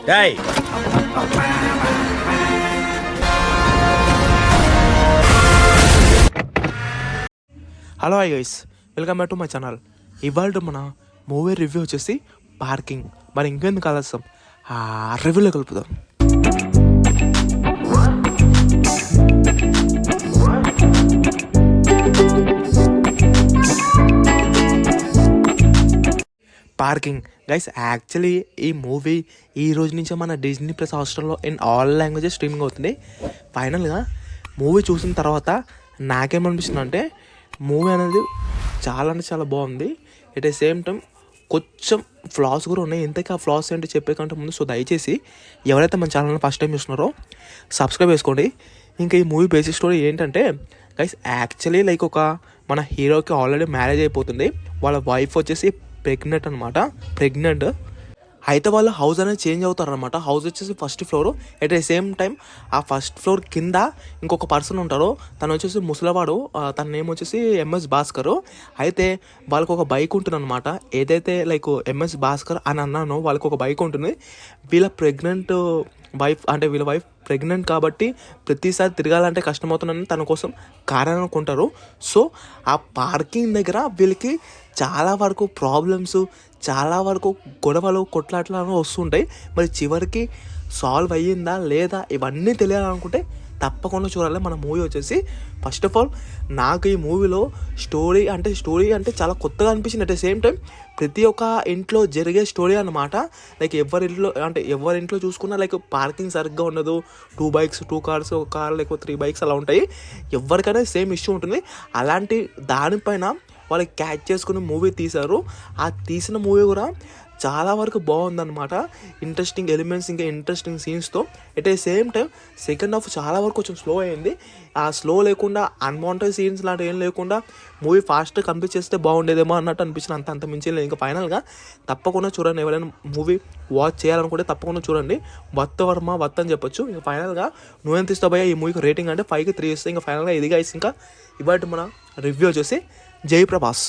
డేయ్ hello hi guys, welcome back to my channel. ఇవాళ మన మూవీ రివ్యూ వచ్చేసి పార్కింగ్. మరి ఇంకెందుకు ఆలస్యం, ఆ రివ్యూలో కలుపుదాం. పార్కింగ్ గైస్, యాక్చువల్లీ ఈ మూవీ ఈ రోజు నుంచే మన డిజ్నీ ప్లస్ హాట్‌స్టార్లో ఇన్ ఆల్ లాంగ్వేజెస్ స్ట్రీమింగ్ అవుతుంది. ఫైనల్గా మూవీ చూసిన తర్వాత నాకేమనిపిస్తుంది అంటే మూవీ అనేది చాలా అంటే చాలా బాగుంది. ఎట్ ద సేమ్ టైం కొంచెం ఫ్లాస్ కూడా ఉన్నాయి. ఇంతకీ ఆ ఫ్లాస్ ఏంటి చెప్పే కంటే ముందు దయచేసి ఎవరైతే మన ఛానల్ని ఫస్ట్ టైం చూస్తున్నారో సబ్స్క్రైబ్ చేసుకోండి. ఇంకా ఈ మూవీ బేసిక్ స్టోరీ ఏంటంటే గైస్, యాక్చువల్లీ లైక్ ఒక మన హీరోకి ఆల్రెడీ మ్యారేజ్ అయిపోతుంది. వాళ్ళ వైఫ్ వచ్చేసి ప్రెగ్నెంట్ అయితే వాళ్ళు హౌస్ అనేది చేంజ్ అవుతారనమాట. హౌస్ వచ్చేసి first floor. At the same time ఆ ఫస్ట్ ఫ్లోర్ కింద ఇంకొక పర్సన్ ఉంటారు. తను వచ్చేసి ముసలివాడు. తన నేమ్ వచ్చేసి ఎంఎస్ భాస్కర్. అయితే వాళ్ళకి ఒక బైక్ ఉంటుంది అనమాట. ఏదైతే లైక్ ఎంఎస్ భాస్కర్ అని అన్నానో వాళ్ళకి ఒక బైక్ ఉంటుంది. వీళ్ళ వైఫ్ ప్రెగ్నెంట్ కాబట్టి ప్రతిసారి తిరగాలంటే కష్టమవుతుందని తన కోసం కార్ అనుకుంటారు. సో ఆ పార్కింగ్ దగ్గర వీళ్ళకి చాలా వరకు ప్రాబ్లమ్స్, చాలా వరకు గొడవలు, కొట్లాట్లు వస్తుంటాయి. మరి చివరికి సాల్వ్ అయ్యిందా లేదా ఇవన్నీ తెలియాలనుకుంటే తప్పకుండా చూడాలి. మన మూవీ వచ్చేసి ఫస్ట్ ఆఫ్ ఆల్ నాకు ఈ మూవీలో స్టోరీ అంటే చాలా కొత్తగా అనిపించింది. అట్ ద సేమ్ టైం ప్రతి ఒక్క ఇంట్లో జరిగే స్టోరీ అన్నమాట. లైక్ ఎవరి ఇంట్లో చూసుకున్నా లైక్ పార్కింగ్ సరిగ్గా ఉండదు. 2 బైక్స్ 2 కార్స్, ఒక కార్ లేకపోతే 3 బైక్స్ అలా ఉంటాయి. ఎవరికైనా సేమ్ ఇష్యూ ఉంటుంది. అలాంటి దానిపైన వాళ్ళకి క్యాచ్ చేసుకుని మూవీ తీశారు. ఆ తీసిన మూవీ కూడా చాలా వరకు బాగుందన్నమాట. ఇంట్రెస్టింగ్ ఎలిమెంట్స్, ఇంకా ఇంట్రెస్టింగ్ సీన్స్తో. At the same time second half చాలా వరకు కొంచెం స్లో అయింది. ఆ స్లో లేకుండా అన్వాంటెడ్ సీన్స్ లాంటివి ఏం లేకుండా మూవీ ఫాస్ట్గా కంప్లీట్ చేస్తే బాగుండేదేమో అన్నట్టు అనిపించింది. అంత మించి లేదు. ఇంకా ఫైనల్గా తప్పకుండా చూడండి. ఎవరైనా మూవీ వాచ్ చేయాలనుకుంటే తప్పకుండా చూడండి. వర్త్ అని చెప్పొచ్చు. ఇంకా ఫైనల్గా నువ్వెంత ఇస్తావు భయ్యా ఈ మూవీకి రేటింగ్ అంటే 5కి 3 ఇస్తాయి. ఇంకా ఫైనల్గా ఇదిగా ఇంకా ఇవాటి మన రివ్యూ వచ్చేసి జై ప్రభాస్.